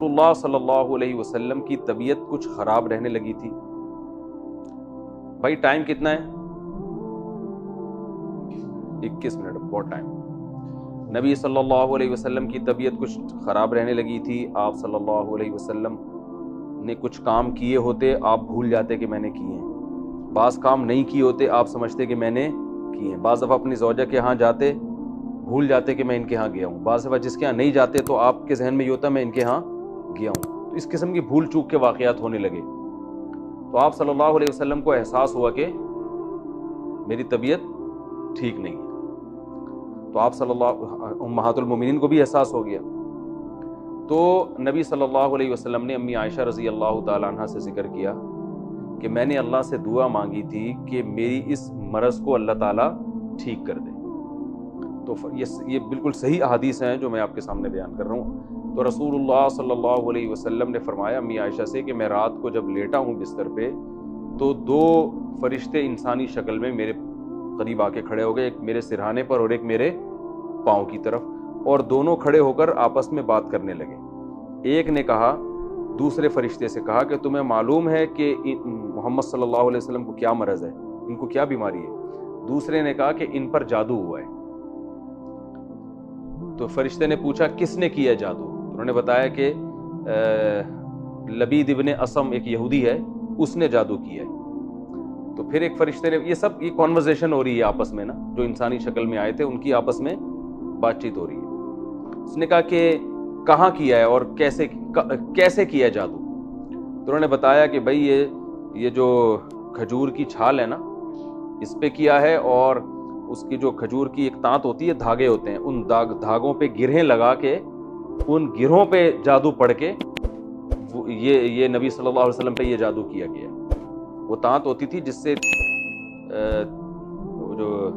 اللہ صلی اللہ علیہ وسلم کی طبیعت کچھ خراب رہنے لگی تھی. بھائی ٹائم کتنا ہے؟ 21 منٹ، بہت ٹائم. نبی صلی اللہ علیہ وسلم کی طبیعت کچھ خراب رہنے لگی تھی. آپ صلی اللہ علیہ وسلم نے کچھ کام کیے ہوتے، آپ بھول جاتے کہ میں نے کیے ہیں. بعض کام نہیں کیے ہوتے، آپ سمجھتے کہ میں نے کیے ہیں. بعض دفعہ اپنی زوجہ کے ہاں جاتے، بھول جاتے کہ میں ان کے ہاں گیا ہوں. بعض دفعہ جس کے ہاں نہیں جاتے تو آپ کے ذہن میں یہ ہوتا میں ان کے ہاں گیا ہوں. تو اس قسم کی بھول چوک کے واقعات ہونے لگے. تو آپ صلی اللہ علیہ وسلم کو احساس ہوا کہ میری طبیعت ٹھیک نہیں ہے. تو آپ صلی اللہ امہات المومنین کو بھی احساس ہو گیا. تو نبی صلی اللہ علیہ وسلم نے امی عائشہ رضی اللہ تعالی عنہ سے ذکر کیا کہ میں نے اللہ سے دعا مانگی تھی کہ میری اس مرض کو اللہ تعالیٰ ٹھیک کر دے. تو یہ بالکل صحیح احادیث ہیں جو میں آپ کے سامنے بیان کر رہا ہوں. تو رسول اللہ صلی اللہ علیہ وسلم نے فرمایا امی عائشہ سے کہ میں رات کو جب لیٹا ہوں بستر پہ تو دو فرشتے انسانی شکل میں میرے قریب آ کے کھڑے ہو گئے، ایک میرے سرہانے پر اور ایک میرے پاؤں کی طرف، اور دونوں کھڑے ہو کر آپس میں بات کرنے لگے. ایک نے کہا، دوسرے فرشتے سے کہا کہ تمہیں معلوم ہے کہ محمد صلی اللہ علیہ وسلم کو کیا مرض ہے، ان کو کیا بیماری ہے؟ دوسرے نے کہا کہ ان پر جادو ہوا ہے. تو فرشتے نے پوچھا کس نے کیا جادو؟ انہوں نے بتایا کہ لبید ابن اسم ایک یہودی ہے، اس نے جادو کیا ہے. تو پھر ایک فرشتے نے، یہ کانورزیشن ہو رہی ہے آپس میں نا، جو انسانی شکل میں آئے تھے ان کی آپس میں بات چیت ہو رہی ہے. اس نے کہا کہ کہاں کیا ہے اور کیسے کیا ہے جادو؟ تو انہوں نے بتایا کہ بھائی یہ جو کھجور کی چھال ہے نا، اس پہ کیا ہے، اور اس کی جو کھجور کی ایک تانت ہوتی ہے، دھاگے ہوتے ہیں، ان دھاگوں پہ گرہیں لگا کے ان گرہوں پہ جادو پڑھ کے یہ نبی صلی اللہ علیہ وسلم پہ یہ جادو کیا گیا. وہ تانت ہوتی تھی جس سے جو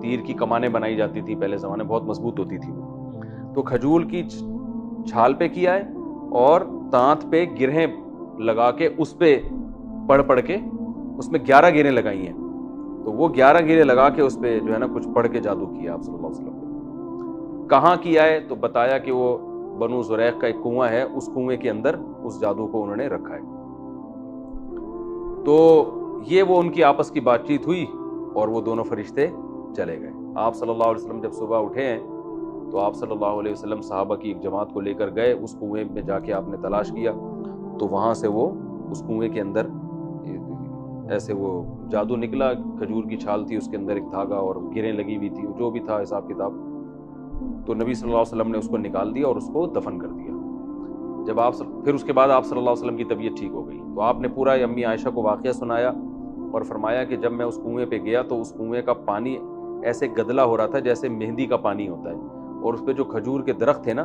تیر کی کمانیں بنائی جاتی تھی پہلے زمانے، بہت مضبوط ہوتی تھی وہ. تو کھجور کی چھال پہ کیا ہے اور تانت پہ گرہیں لگا کے اس پہ پڑھ کے اس میں 11 گرہیں لگائی ہیں. تو وہ 11 گرہیں لگا کے اس پہ جو ہے نا کچھ پڑھ کے جادو کیا آپ صلی اللہ علیہ وسلم. کہاں کیا ہے؟ تو بتایا کہ وہ بنو زریق کا ایک کنواں ہے، اس کنویں کے اندر اس جادو کو انہوں نے رکھا ہے. تو یہ وہ ان کی آپس کی بات چیت ہوئی اور وہ دونوں فرشتے چلے گئے. آپ صلی اللہ علیہ وسلم جب صبح اٹھے ہیں تو آپ صلی اللہ علیہ وسلم صحابہ کی ایک جماعت کو لے کر گئے. اس کنویں میں جا کے آپ نے تلاش کیا تو وہاں سے وہ اس کنویں کے اندر ایسے وہ جادو نکلا. کھجور کی چھال تھی، اس کے اندر ایک دھاگا اور گریں لگی ہوئی تھی، جو بھی تھا حساب کتاب. تو نبی صلی اللہ علیہ وسلم نے اس کو نکال دیا اور اس کو دفن کر دیا. پھر اس کے بعد آپ صلی اللہ علیہ وسلم کی طبیعت ٹھیک ہو گئی. تو آپ نے پورا امی عائشہ کو واقعہ سنایا اور فرمایا کہ جب میں اس کنویں پہ گیا تو اس کنویں کا پانی ایسے گدلا ہو رہا تھا جیسے مہندی کا پانی ہوتا ہے، اور اس پہ جو کھجور کے درخت تھے نا،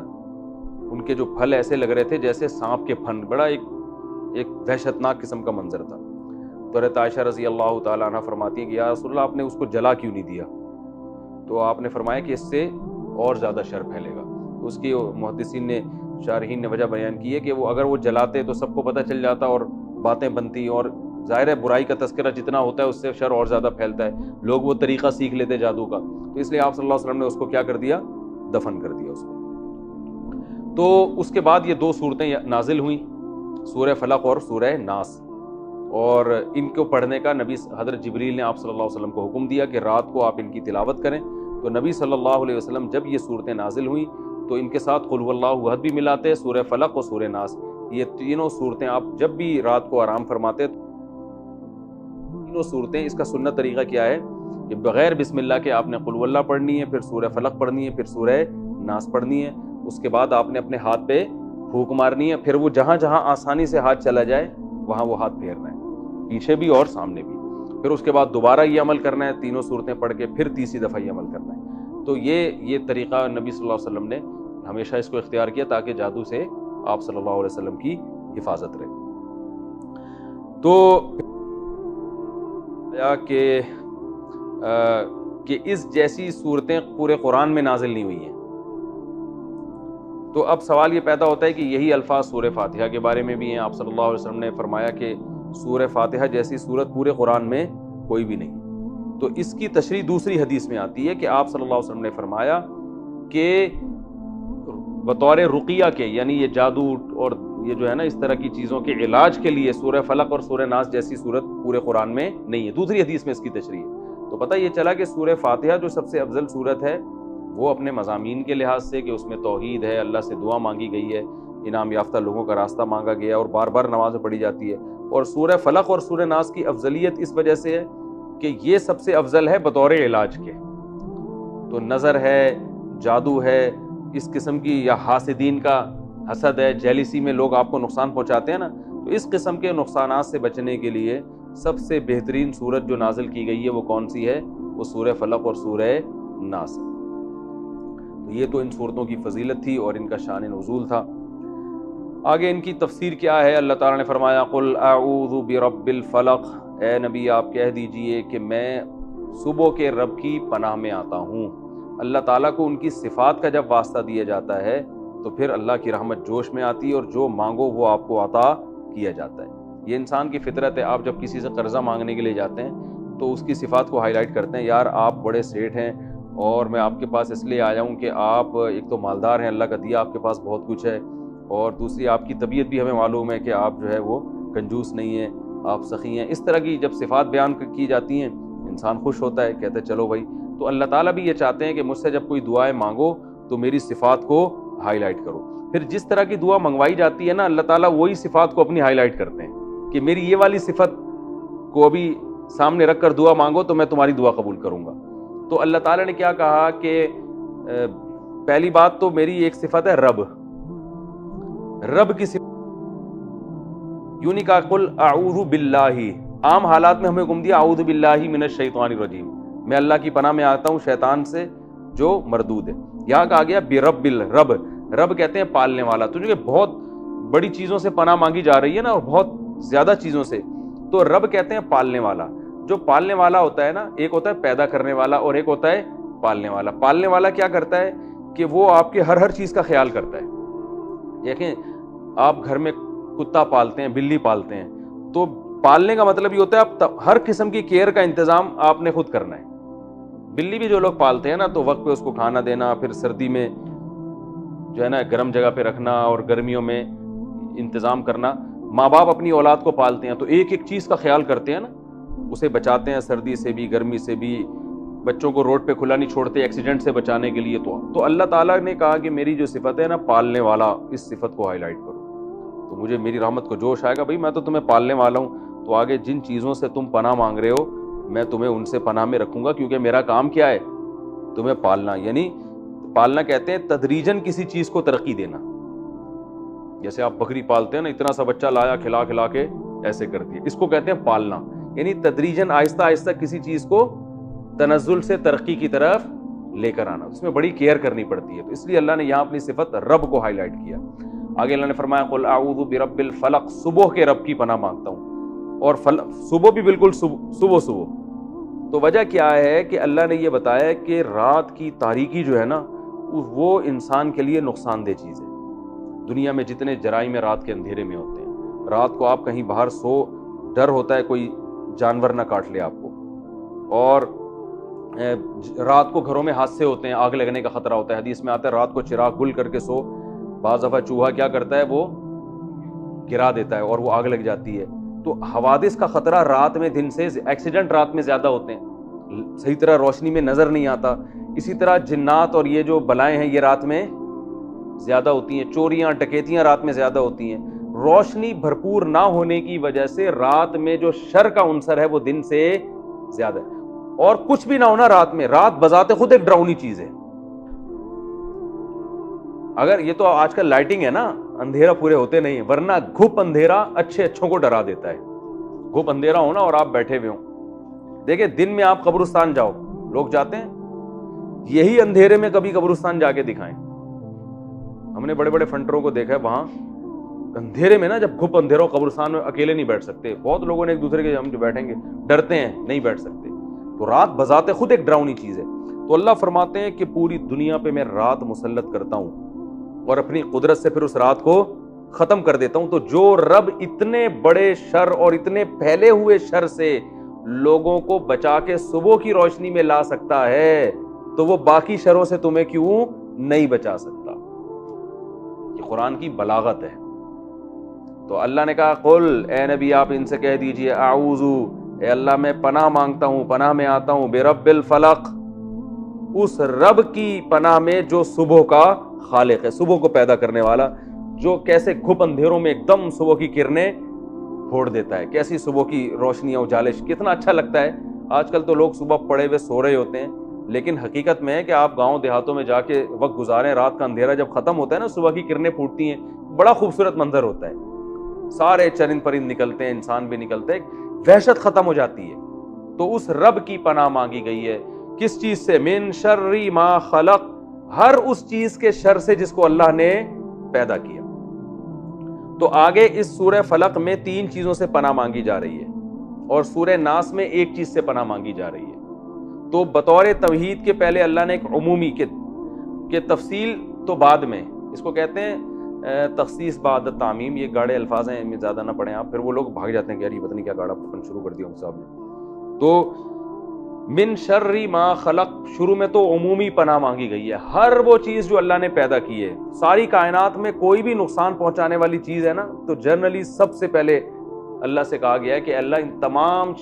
ان کے جو پھل ایسے لگ رہے تھے جیسے سانپ کے پھن. بڑا ایک وحشتناک قسم کا منظر تھا. تو حضرت عائشہ رضی اللہ تعالیٰ عنہ فرماتی ہیں کہ یا رسول اللہ آپ نے اس کو جلا کیوں نہیں دیا؟ تو آپ نے فرمایا کہ اس سے اور زیادہ شر پھیلے گا. تو اس کی محدثین نے، شارحین نے وجہ بیان کی ہے کہ اگر وہ جلاتے تو سب کو پتہ چل جاتا اور باتیں بنتی، اور ظاہر ہے برائی کا تذکرہ جتنا ہوتا ہے اس سے شر اور زیادہ پھیلتا ہے، لوگ وہ طریقہ سیکھ لیتے جادو کا. تو اس لیے آپ صلی اللہ علیہ وسلم نے اس کو کیا کر دیا؟ دفن کر دیا اس کو. تو اس کے بعد یہ دو صورتیں نازل ہوئیں، سورہ فلق اور سورہ ناس، اور ان کو پڑھنے کا نبی حضرت جبریل نے آپ صلی اللہ علیہ وسلم کو حکم دیا کہ رات کو آپ ان کی تلاوت کریں. تو نبی صلی اللہ علیہ وسلم جب یہ صورتیں نازل ہوئیں تو ان کے ساتھ قل هو اللہ احد بھی ملاتے، سورہ فلق اور سورہ ناس. یہ تینوں صورتیں آپ جب بھی رات کو آرام فرماتے، تینوں صورتیں، اس کا سنت طریقہ کیا ہے کہ بغیر بسم اللہ کے آپ نے قل هو اللہ پڑھنی ہے، پھر سورہ فلق پڑھنی ہے، پھر سورہ ناس پڑھنی ہے. اس کے بعد آپ نے اپنے ہاتھ پہ پھونک مارنی ہے، پھر وہ جہاں جہاں آسانی سے ہاتھ چلا جائے وہاں وہ ہاتھ پھیرنا ہے، پیچھے بھی اور سامنے بھی. پھر اس کے بعد دوبارہ یہ عمل کرنا ہے، تینوں صورتیں پڑھ کے پھر تیسری دفعہ یہ عمل کرنا ہے. تو یہ طریقہ نبی صلی اللہ علیہ وسلم نے ہمیشہ اس کو اختیار کیا تاکہ جادو سے آپ صلی اللہ علیہ وسلم کی حفاظت رہے. تو کہ اس جیسی صورتیں پورے قرآن میں نازل نہیں ہوئی ہیں. تو اب سوال یہ پیدا ہوتا ہے کہ یہی الفاظ سورہ فاتحہ کے بارے میں بھی ہیں. آپ صلی اللہ علیہ وسلم نے فرمایا کہ سورہ فاتحہ جیسی سورت پورے قرآن میں کوئی بھی نہیں. تو اس کی تشریح دوسری حدیث میں آتی ہے کہ آپ صلی اللہ علیہ وسلم نے فرمایا کہ بطور رقیہ کے، یعنی یہ جادو اور یہ جو ہے نا اس طرح کی چیزوں کے علاج کے لیے سورہ فلق اور سورہ ناس جیسی صورت پورے قرآن میں نہیں ہے. دوسری حدیث میں اس کی تشریح ہے. تو پتہ یہ چلا کہ سورہ فاتحہ جو سب سے افضل صورت ہے وہ اپنے مضامین کے لحاظ سے کہ اس میں توحید ہے, اللہ سے دعا مانگی گئی ہے, انعام یافتہ لوگوں کا راستہ مانگا گیا اور بار بار نمازیں پڑھی جاتی ہے. اور سورہ فلق اور سورہ ناس کی افضلیت اس وجہ سے ہے کہ یہ سب سے افضل ہے بطور علاج کے. تو نظر ہے, جادو ہے, اس قسم کی, یا حاسدین کا حسد ہے, جیلیسی میں لوگ آپ کو نقصان پہنچاتے ہیں نا, تو اس قسم کے نقصانات سے بچنے کے لیے سب سے بہترین سورت جو نازل کی گئی ہے وہ کون سی ہے؟ وہ سورہ فلق اور سورہ ناس. تو یہ تو ان سورتوں کی فضیلت تھی اور ان کا شان نزول تھا. آگے ان کی تفسیر کیا ہے؟ اللہ تعالیٰ نے فرمایا قل اعوذ برب الفلق, اے نبی آپ کہہ دیجئے کہ میں صبح کے رب کی پناہ میں آتا ہوں. اللہ تعالیٰ کو ان کی صفات کا جب واسطہ دیا جاتا ہے تو پھر اللہ کی رحمت جوش میں آتی ہے اور جو مانگو وہ آپ کو عطا کیا جاتا ہے. یہ انسان کی فطرت ہے. آپ جب کسی سے قرضہ مانگنے کے لیے جاتے ہیں تو اس کی صفات کو ہائی لائٹ کرتے ہیں, یار آپ بڑے سیٹھ ہیں اور میں آپ کے پاس اس لیے آیا ہوں کہ آپ ایک تو مالدار ہیں, اللہ کا دیا آپ کے پاس بہت کچھ ہے, اور دوسری آپ کی طبیعت بھی ہمیں معلوم ہے کہ آپ جو ہے وہ کنجوس نہیں ہیں, آپ سخی ہیں. اس طرح کی جب صفات بیان کی جاتی ہیں انسان خوش ہوتا ہے, کہتا ہے چلو بھائی. تو اللہ تعالیٰ بھی یہ چاہتے ہیں کہ مجھ سے جب کوئی دعائیں مانگو تو میری صفات کو ہائی لائٹ کرو. پھر جس طرح کی دعا منگوائی جاتی ہے نا, اللہ تعالیٰ وہی صفات کو اپنی ہائی لائٹ کرتے ہیں کہ میری یہ والی صفت کو ابھی سامنے رکھ کر دعا مانگو تو میں تمہاری دعا قبول کروں گا. تو اللہ تعالیٰ نے کیا کہا کہ پہلی بات تو میری ایک صفت ہے رب, رب کی صفت یوں نہیں کہا قل اعوذ باللہ. عام حالات میں ہمیں حکم دیا اعوذ باللہ من الشیطان الرجیم, میں اللہ کی پناہ میں آتا ہوں شیطان سے جو مردود ہے. یہاں کہا گیا برب الرب, رب کہتے ہیں پالنے والا. تو جو کہ بہت بڑی چیزوں سے پناہ مانگی جا رہی ہے نا, اور بہت زیادہ چیزوں سے, تو رب کہتے ہیں پالنے والا. جو پالنے والا ہوتا ہے نا, ایک ہوتا ہے پیدا کرنے والا اور ایک ہوتا ہے پالنے والا. پالنے والا کیا کرتا ہے کہ وہ آپ کے ہر چیز کا خیال کرتا ہے. دیکھیں آپ گھر میں کتا پالتے ہیں, بلی پالتے ہیں, تو پالنے کا مطلب یہ ہوتا ہے آپ ہر قسم کی کیئر کا انتظام آپ نے خود کرنا ہے. بلی بھی جو لوگ پالتے ہیں نا تو وقت پہ اس کو کھانا دینا, پھر سردی میں جو ہے نا گرم جگہ پہ رکھنا اور گرمیوں میں انتظام کرنا. ماں باپ اپنی اولاد کو پالتے ہیں تو ایک ایک چیز کا خیال کرتے ہیں نا, اسے بچاتے ہیں سردی سے بھی, گرمی سے بھی, بچوں کو روڈ پہ کھلا نہیں چھوڑتے ایکسیڈنٹ سے بچانے کے لیے. تو اللہ تعالیٰ نے کہا کہ میری جو صفت ہے نا پالنے والا, اس صفت کو ہائی لائٹ کرو تو مجھے میری رحمت کو جوش آئے گا. بھائی میں تو تمہیں پالنے والا ہوں, تو آگے جن چیزوں سے تم پناہ مانگ رہے ہو میں تمہیں ان سے پناہ میں رکھوں گا, کیونکہ میرا کام کیا ہے؟ تمہیں پالنا. یعنی پالنا کہتے ہیں تدریجاً کسی چیز کو ترقی دینا. جیسے آپ بکری پالتے ہیں نا, اتنا سا بچہ لایا کھلا کھلا کے ایسے کر دیا, اس کو کہتے ہیں پالنا. یعنی تدریجاً آہستہ آہستہ کسی چیز کو تنزل سے ترقی کی طرف لے کر آنا, اس میں بڑی کیئر کرنی پڑتی ہے. تو اس لیے اللہ نے یہاں اپنی صفت رب کو ہائی لائٹ کیا. آگے اللہ نے فرمایا قل اعوذ برب الفلق, صبح کے رب کی پناہ مانگتا ہوں. اور صبح بھی بالکل صبح. تو وجہ کیا ہے کہ اللہ نے یہ بتایا کہ رات کی تاریکی جو ہے نا وہ انسان کے لیے نقصان دہ چیز ہے. دنیا میں جتنے جرائم رات کے اندھیرے میں ہوتے ہیں, رات کو آپ کہیں باہر سو, ڈر ہوتا ہے کوئی جانور نہ کاٹ لے آپ کو, اور رات کو گھروں میں حادثے ہوتے ہیں, آگ لگنے کا خطرہ ہوتا ہے. حدیث میں آتا ہے رات کو چراغ گل کر کے سو, بعض دفعہ چوہا کیا کرتا ہے وہ گرا دیتا ہے اور وہ آگ لگ جاتی ہے. تو حوادث کا خطرہ رات میں دن سے, ایکسیڈنٹ رات میں زیادہ ہوتے ہیں, صحیح طرح روشنی میں نظر نہیں آتا. اسی طرح جنات اور یہ جو بلائیں ہیں یہ رات میں زیادہ ہوتی ہیں, چوریاں ڈکیتیاں رات میں زیادہ ہوتی ہیں. روشنی بھرپور نہ ہونے کی وجہ سے رات میں جو شر کا عنصر ہے وہ دن سے زیادہ ہے. اور کچھ بھی نہ ہونا رات میں, رات بذات خود ایک ڈراؤنی چیز ہے. اگر یہ تو آج کل لائٹنگ ہے نا, اندھیرا پورے ہوتے نہیں ہیں, ورنہ گھپ اندھیرا اچھوں کو ڈرا دیتا ہے. گھپ اندھیرا ہونا اور آپ بیٹھے ہوئے ہوں. دیکھیں دن میں آپ قبرستان جاؤ, لوگ جاتے ہیں, یہی اندھیرے میں کبھی قبرستان جا کے دکھائیں. ہم نے بڑے بڑے فنٹروں کو دیکھا ہے, وہاں اندھیرے میں نا جب گھپ اندھیرا ہو قبرستان میں اکیلے نہیں بیٹھ سکتے. بہت لوگوں نے ایک دوسرے کے ہم جو بیٹھیں گے ڈرتے ہیں, نہیں بیٹھ سکتے. تو رات بذات خود ایک ڈراؤنی چیز ہے. تو اللہ فرماتے ہیں کہ پوری دنیا پہ میں رات مسلط کرتا ہوں اور اپنی قدرت سے پھر اس رات کو ختم کر دیتا ہوں. تو جو رب اتنے بڑے شر اور اتنے پھیلے ہوئے شر سے لوگوں کو بچا کے صبح کی روشنی میں لا سکتا ہے تو وہ باقی شروں سے تمہیں کیوں نہیں بچا سکتا؟ یہ قرآن کی بلاغت ہے. تو اللہ نے کہا قل، اے نبی آپ ان سے کہہ دیجئے اعوذ، اے اللہ میں پناہ مانگتا ہوں، پناہ میں آتا ہوں، برب الفلق، اس رب کی پناہ میں جو صبح کا خالق ہے، صبح کو پیدا کرنے والا، جو کیسے گھپ اندھیروں میں ایک دم صبح کی کرنیں پھوڑ دیتا ہے، کیسی صبح کی روشنیاں اجالش، کتنا اچھا لگتا ہے. آج کل تو لوگ صبح پڑے ہوئے سو رہے ہوتے ہیں، لیکن حقیقت میں ہے کہ آپ گاؤں دیہاتوں میں جا کے وقت گزاریں، رات کا اندھیرا جب ختم ہوتا ہے نا، صبح کی کرنیں پھوٹتی ہیں، بڑا خوبصورت منظر ہوتا ہے، سارے چرند پرند نکلتے ہیں، انسان بھی نکلتے ہیں، وحشت ختم ہو جاتی ہے. تو اس رب کی پناہ مانگی گئی ہے، کس چیز سے؟ من شر ما خلق، ہر اس چیز کے شر سے جس کو اللہ نے پیدا کیا. تو آگے اس سورہ فلق میں 3 چیزوں سے پناہ مانگی جا رہی ہے، اور سورہ ناس میں ایک چیز سے پناہ مانگی جا رہی ہے. تو بطور توحید کے پہلے اللہ نے ایک عمومی کہ تفصیل تو بعد میں، اس کو کہتے ہیں تخصیص بعد تعمیم. یہ گاڑے الفاظ ہیں، میں زیادہ نہ پڑھیں آپ، پھر وہ لوگ بھاگ جاتے ہیں کہ یار یہ پتہ نہیں کیا گاڑا پکڑنا شروع کر دیا صاحب نے. تو من شر ما خلق، شروع میں تو عمومی پناہ مانگی گئی ہے، ہر وہ چیز جو اللہ نے پیدا کی ہے، ساری کائنات میں کوئی بھی نقصان پہنچانے والی چیز ہے نا، تو جنرلی سب سے پہلے اللہ سے کہا گیا ہے کہ اللہ ان تمام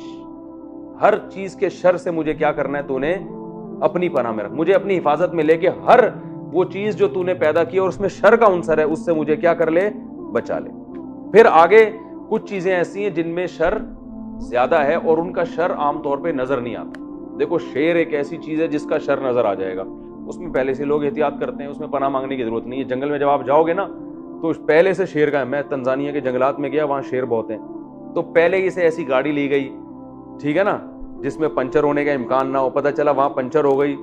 ہر چیز کے شر سے مجھے کیا کرنا ہے، تو نے اپنی پناہ میں رکھ، مجھے اپنی حفاظت میں لے کے ہر وہ چیز جو تو نے پیدا کی اور اس میں شر کا عنصر ہے، اس سے مجھے کیا کر لے، بچا لے. پھر آگے کچھ چیزیں ایسی ہیں جن میں شر زیادہ ہے اور ان کا شر عام طور پہ نظر نہیں آتا. دیکھو شیر ایک ایسی چیز ہے جس کا شر نظر آ جائے گا، اس میں پہلے سے لوگ احتیاط کرتے ہیں، اس میں پناہ مانگنے کی ضرورت نہیں ہے. جنگل میں جب آپ جاؤ گے نا تو پہلے سے شیر کا ہے. میں تنزانیہ کے جنگلات میں گیا، وہاں شیر بہت ہیں، تو پہلے ہی سے ایسی گاڑی لی گئی، ٹھیک ہے نا، جس میں پنچر ہونے کا امکان نہ ہو. پتہ چلا وہاں پنچر ہو گئی،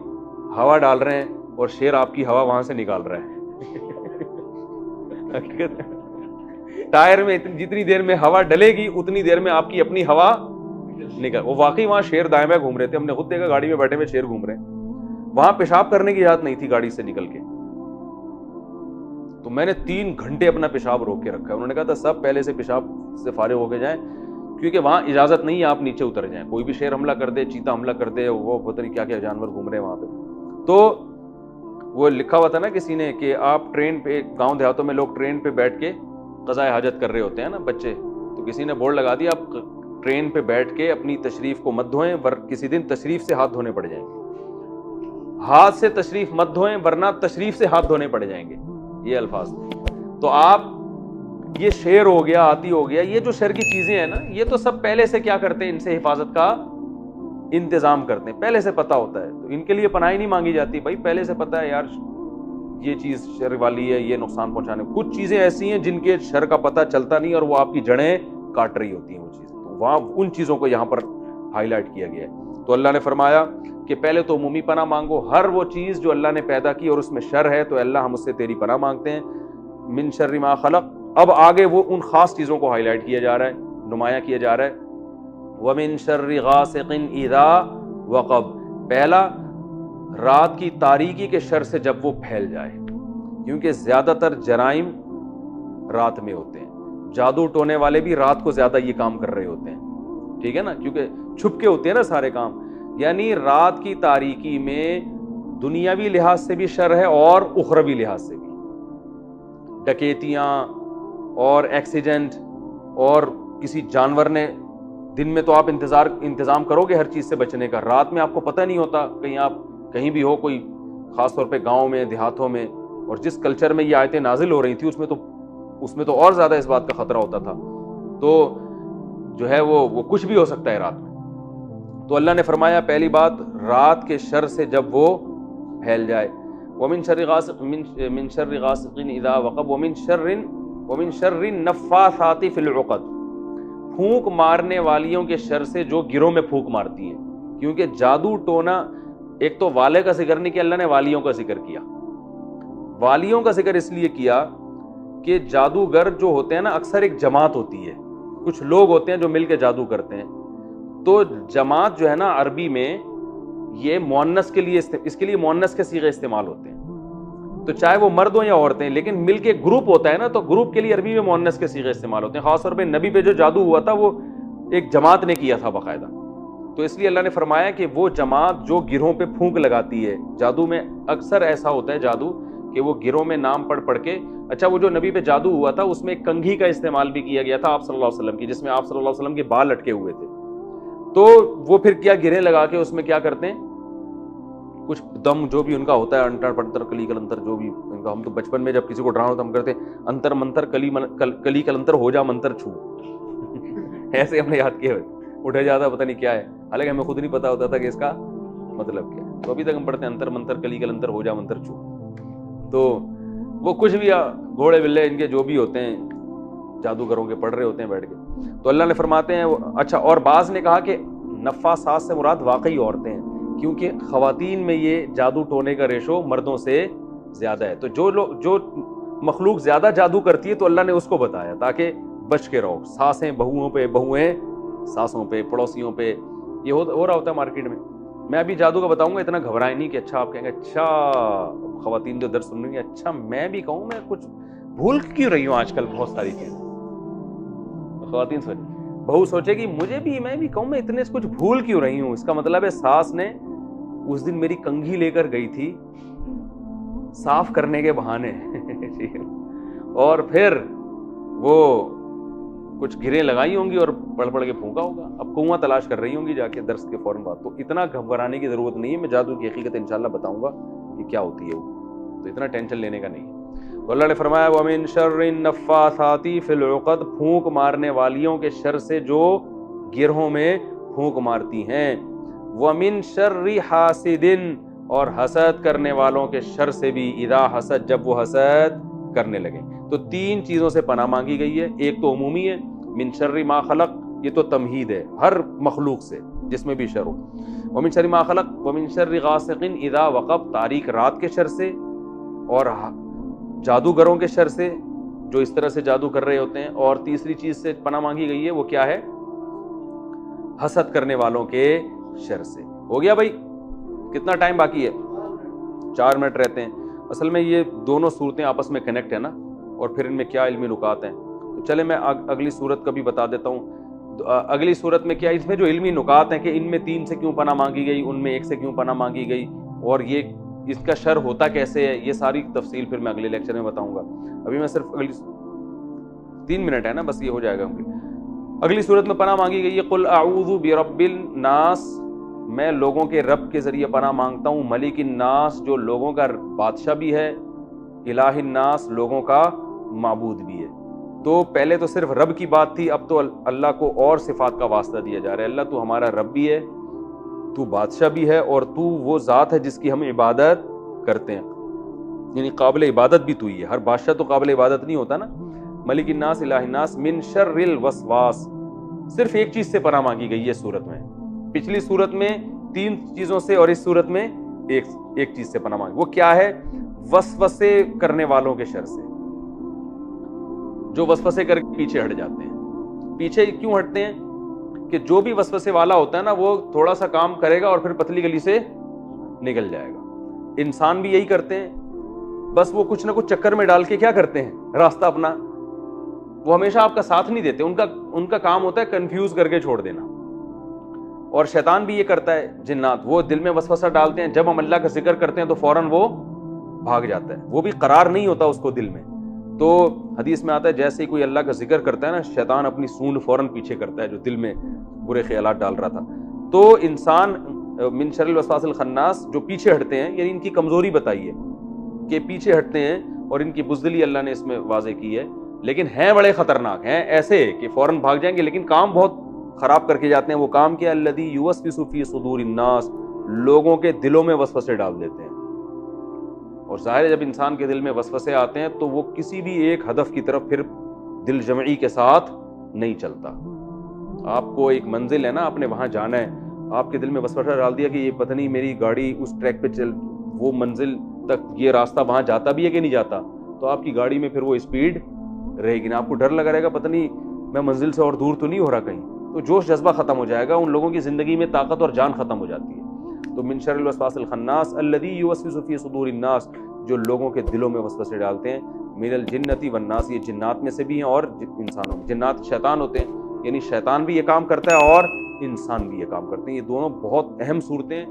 ہوا ڈال رہے ہیں اور شیر آپ کی ہوا وہاں سے نکال رہا ہے. ٹائر میں جتنی دیر میں ہوا ڈلے گی اتنی دیر میں آپ کی اپنی ہوا نکل. وہ واقعی وہاں شیر دائیں بائیں گھوم رہے تھے، ہم نے خود دیکھا، گاڑی میں بیٹھے ہوئے شیر گھوم رہے ہیں. وہاں پیشاب کرنے کی اجازت نہیں تھی گاڑی سے نکل کے، تو میں نے 3 گھنٹے اپنا پیشاب روک کے رکھا. انہوں نے کہا تھا سب پہلے سے پیشاب سے فارغ ہو کے جائیں، کیونکہ وہاں اجازت نہیں ہے آپ نیچے اتر جائیں. کوئی بھی شیر حملہ کر دے، چیتا حملہ کر دے، وہ پتہ نہیں کیا کیا جانور گھوم رہے ہیں وہاں پہ. تو وہ لکھا ہوا تھا نا کسی نے کہ آپ ٹرین پہ، گاؤں دیہاتوں میں لوگ ٹرین پہ بیٹھ کے قضائے حاجت کر رہے ہوتے ہیں نا بچے، تو کسی نے بورڈ لگا دیا آپ ٹرین پہ بیٹھ کے اپنی تشریف کو مت دھوئیں، کسی دن تشریف سے ہاتھ دھونے پڑ جائیں گے. ہاتھ سے تشریف مت دھوئیں ورنہ تشریف سے ہاتھ دھونے پڑ جائیں گے، یہ الفاظ. تو آپ یہ شیر ہو گیا، آتی ہو گیا، یہ جو شر کی چیزیں ہیں نا، یہ تو سب پہلے سے کیا کرتے ہیں، ان سے حفاظت کا انتظام کرتے ہیں، پہلے سے پتہ ہوتا ہے. تو ان کے لیے پناہ نہیں مانگی جاتی، بھائی پہلے سے پتہ ہے یار یہ چیز شر والی ہے، یہ نقصان پہنچانے. کچھ چیزیں ایسی ہیں جن کے شر کا پتہ چلتا نہیں اور وہ آپ کی جڑیں کاٹ رہی ہوتی ہیں وہ چیزیں، تو وہاں ان چیزوں کو یہاں پر ہائی لائٹ کیا گیا ہے. تو اللہ نے فرمایا کہ پہلے تو عمومی پناہ مانگو، ہر وہ چیز جو اللہ نے پیدا کی اور اس میں شر ہے تو اللہ ہم اس سے تیری پناہ مانگتے ہیں. من شر ما خلق، اب آگے وہ ان خاص چیزوں کو ہائی لائٹ کیا جا رہا ہے، نمایاں کیا جا رہا ہے. وَمِن شَرِّ غَاسِقٍ إِذَا وَقَبَ، پہلا رات کی تاریکی کے شر سے جب وہ پھیل جائے، کیونکہ زیادہ تر جرائم رات میں ہوتے ہیں. جادو ٹونے والے بھی رات کو زیادہ یہ کام کر رہے ہوتے ہیں، ٹھیک ہے نا، کیونکہ چھپ کے ہوتے ہیں نا سارے کام. یعنی رات کی تاریکی میں دنیاوی لحاظ سے بھی شر ہے اور اخروی لحاظ سے بھی. ڈکیتیاں اور ایکسیڈنٹ، اور کسی جانور نے، دن میں تو آپ انتظام کرو گے ہر چیز سے بچنے کا، رات میں آپ کو پتہ نہیں ہوتا، کہیں آپ کہیں بھی ہو، کوئی خاص طور پہ گاؤں میں دیہاتوں میں، اور جس کلچر میں یہ آیتیں نازل ہو رہی تھی اس میں تو اور زیادہ اس بات کا خطرہ ہوتا تھا. تو جو ہے وہ کچھ بھی ہو سکتا ہے رات میں. تو اللہ نے فرمایا پہلی بات رات کے شر سے جب وہ پھیل جائے. وَمِن شَرِّ غَاسِقٍ إِذَا وَقَبَ وَمِن شَرِّ النَّفَّاثَاتِ فِي الْعُقَدِ، پھونک مارنے والیوں کے شر سے جو گروہ میں پھونک مارتی ہیں. کیونکہ جادو ٹونا، ایک تو والے کا ذکر نہیں کیا اللہ نے، والیوں کا ذکر کیا. والیوں کا ذکر اس لیے کیا کہ جادوگر جو ہوتے ہیں نا، اکثر ایک جماعت ہوتی ہے، کچھ لوگ ہوتے ہیں جو مل کے جادو کرتے ہیں. تو جماعت جو ہے نا عربی میں یہ مؤنث کے لیے، اس کے لیے مؤنث کے صیغے استعمال ہوتے ہیں. تو چاہے وہ مرد ہوں یا عورتیں، لیکن مل کے گروپ ہوتا ہے نا، تو گروپ کے لیے عربی میں مؤنث کے صیغے استعمال ہوتے ہیں. خاص طور پہ نبی پہ جو جادو ہوا تھا وہ ایک جماعت نے کیا تھا باقاعدہ. تو اس لیے اللہ نے فرمایا کہ وہ جماعت جو گروہوں پہ پھونک لگاتی ہے، جادو میں اکثر ایسا ہوتا ہے جادو کہ وہ گروہ میں نام پڑھ پڑھ کے، اچھا وہ جو نبی پہ جادو ہوا تھا اس میں ایک کنگھی کا استعمال بھی کیا گیا تھا آپ صلی اللہ علیہ وسلم کی، جس میں آپ صلی اللہ علیہ وسلم کے بال لٹکے ہوئے تھے، تو وہ پھر کیا گرہیں لگا کے اس میں کیا کرتے ہیں، کچھ دم جو بھی ان کا ہوتا ہے، انتر پنتر کلی کلنتر جو بھی ان کا، ہم تو بچپن میں جب کسی کو ڈرانا ہوتا ہم کرتے ہیں انتر منتر کلی کلنتر ہو جا منتر چھو ایسے ہم نے یاد کیا اٹھے جاتا پتہ نہیں کیا ہے، حالانکہ ہمیں خود نہیں پتا ہوتا تھا کہ اس کا مطلب کیا ہے، تو ابھی تک ہم پڑھتے ہیں انتر منتر کلی کلنتر ہو جا منتر چھو، تو وہ کچھ بھی گھوڑے بلے ان کے جو بھی ہوتے ہیں جادوگروں کے پڑھ رہے ہوتے ہیں بیٹھ کے، تو اللہ نے فرماتے ہیں اچھا، اور بعض نے کہا کہ نفاسات سے مراد واقعی عورتیں ہیں، کیونکہ خواتین میں یہ جادو ٹونے کا ریشو مردوں سے زیادہ ہے، تو جو مخلوق زیادہ جادو کرتی ہے تو اللہ نے اس کو بتایا تاکہ بچ کے رہو، ساسیں بہوؤں پہ، بہویں ساسوں پہ، پڑوسیوں پہ، یہ ہو رہا ہوتا ہے مارکیٹ میں۔ میں ابھی جادو کا بتاؤں گا، اتنا گھبرائیں نہیں کہ اچھا آپ کہیں گے اچھا خواتین جو درس سن رہی ہیں، اچھا میں بھی کہوں میں کچھ بھول کیوں رہی ہوں آج کل بہت ساری چیزیں، خواتین سوچ، بہو سوچے گی مجھے بھی، میں بھی کہوں میں اتنے کچھ بھول کیوں رہی ہوں، اس کا مطلب ہے ساس نے اس دن میری کنگھی لے کر گئی تھی صاف کرنے کے بہانے اور پھر وہ کچھ گریں لگائی ہوں گی اور پڑھ پڑھ کے پھونکا ہوگا، اب کنواں تلاش کر رہی ہوں گی جا کے درس کے فوراً بعد، تو اتنا گھبرانے کی ضرورت نہیں ہے، میں جادو کی حقیقت انشاءاللہ بتاؤں گا کہ کیا ہوتی ہے وہ، تو اتنا ٹینشن لینے کا نہیں ہے۔ تو اللہ نے فرمایا وَمِن شَرِّ النَّفَّاثَاتِ فِي الْعُقَدِ، پھونک مارنے والیوں کے شر سے جو گرہوں میں پھونک مارتی ہیں، وَمِن شَرِّ حَاسِدٍ، اور حسد کرنے والوں کے شر سے بھی، اذا حسد، جب وہ حسد کرنے لگے۔ تو تین چیزوں سے پناہ مانگی گئی ہے، ایک تو عمومی ہے من شر ما خلق، یہ تو تمہید ہے ہر مخلوق سے جس میں بھی شر ہو، ومن شر ما خلق ومن شر غاسق اذا وقب، تاریک رات کے شر سے، اور جادوگروں کے شر سے جو اس طرح سے جادو کر رہے ہوتے ہیں، اور تیسری چیز سے پناہ مانگی گئی ہے وہ کیا ہے، حسد کرنے والوں کے شر سے۔ ہو گیا بھائی، کتنا ٹائم باقی ہے؟ 4 منٹ رہتے ہیں۔ اصل میں یہ دونوں صورتیں آپس میں کنیکٹ ہیں نا، اور پھر ان میں کیا علمی نکات ہیں، تو چلے میں اگلی صورت کا بھی بتا دیتا ہوں۔ اگلی صورت میں کیا، اس میں جو علمی نکات ہیں کہ ان میں 3 سے کیوں پناہ مانگی گئی، ان میں 1 سے کیوں پناہ مانگی گئی، اور یہ اس کا شر ہوتا کیسے ہے، یہ ساری تفصیل پھر میں اگلے لیکچر میں بتاؤں گا۔ ابھی میں صرف 3 منٹ ہے نا، بس یہ ہو جائے گا۔ اگلی صورت میں پناہ مانگی گئی ہے قل اعوذ برب الناس، میں لوگوں کے رب کے ذریعے پناہ مانگتا ہوں، ملک الناس، جو لوگوں کا بادشاہ بھی ہے، الہ الناس، لوگوں کا معبود بھی ہے۔ تو پہلے تو صرف رب کی بات تھی، اب تو اللہ کو اور صفات کا واسطہ دیا جا رہا ہے، اللہ تو ہمارا رب بھی ہے، تو بادشاہ بھی ہے، اور تو وہ ذات ہے جس کی ہم عبادت کرتے ہیں، یعنی قابل عبادت بھی تو ہی ہے، ہر بادشاہ تو قابل عبادت نہیں ہوتا نا۔ ملک الناس الہ الناس من شر الوسواس، صرف ایک چیز سے پناہ مانگی گئی ہے صورت میں، پچھلی صورت میں 3 چیزوں سے، اور اس صورت میں ایک چیز سے پناہ مانگی، وہ کیا ہے، وسوسے کرنے والوں کے شر سے، جو وسوسے کر کے پیچھے ہٹ جاتے ہیں۔ پیچھے کیوں ہٹتے ہیں کہ جو بھی وسوسے والا ہوتا ہے نا، وہ تھوڑا سا کام کرے گا اور پھر پتلی گلی سے نکل جائے گا۔ انسان بھی یہی کرتے ہیں، بس وہ کچھ نہ کچھ چکر میں ڈال کے کیا کرتے ہیں، راستہ اپنا، وہ ہمیشہ آپ کا ساتھ نہیں دیتے، ان کا کام ہوتا ہے کنفیوز کر کے چھوڑ دینا۔ اور شیطان بھی یہ کرتا ہے، جنات، وہ دل میں وسوسہ ڈالتے ہیں، جب ہم اللہ کا ذکر کرتے ہیں تو فوراً وہ بھاگ جاتا ہے، وہ بھی قرار نہیں ہوتا اس کو دل میں۔ تو حدیث میں آتا ہے جیسے ہی کوئی اللہ کا ذکر کرتا ہے نا، شیطان اپنی سونڈ فوراً پیچھے کرتا ہے جو دل میں برے خیالات ڈال رہا تھا۔ تو انسان من شر الوسواس الخناس، جو پیچھے ہٹتے ہیں، یعنی ان کی کمزوری بتائی ہے کہ پیچھے ہٹتے ہیں، اور ان کی بزدلی اللہ نے اس میں واضح کی ہے، لیکن ہیں بڑے خطرناک، ہیں ایسے کہ فوراً بھاگ جائیں گے لیکن کام بہت خراب کر کے جاتے ہیں۔ وہ کام کیا، الذی یوسوس فی صدور الناس، لوگوں کے دلوں میں وسوسے ڈال دیتے ہیں۔ اور ظاہر ہے جب انسان کے دل میں وسوسے آتے ہیں تو وہ کسی بھی ایک ہدف کی طرف پھر دل جمعی کے ساتھ نہیں چلتا۔ آپ کو ایک منزل ہے نا، آپ نے وہاں جانا ہے، آپ کے دل میں وسوسہ ڈال دیا کہ یہ پتہ نہیں میری گاڑی اس ٹریک پہ چل، وہ منزل تک یہ راستہ وہاں جاتا بھی ہے کہ نہیں جاتا، تو آپ کی گاڑی میں پھر وہ اسپیڈ رہے گی نا، آپ کو ڈر لگا رہے گا پتہ نہیں میں منزل سے اور دور تو نہیں ہو رہا کہیں، تو جوش جذبہ ختم ہو جائے گا، ان لوگوں کی زندگی میں طاقت اور جان ختم ہو جاتی ہے۔ تو من شر الوسواس الخناس الذی یوسوس فی صدور الناس، جو لوگوں کے دلوں میں وسوسے ڈالتے ہیں، من الجنۃ والناس، یہ جنات میں سے بھی ہیں اور انسانوں میں، جنات شیطان ہوتے ہیں، یعنی شیطان بھی یہ کام کرتا ہے اور انسان بھی یہ کام کرتے ہیں۔ یہ دونوں بہت اہم صورتیں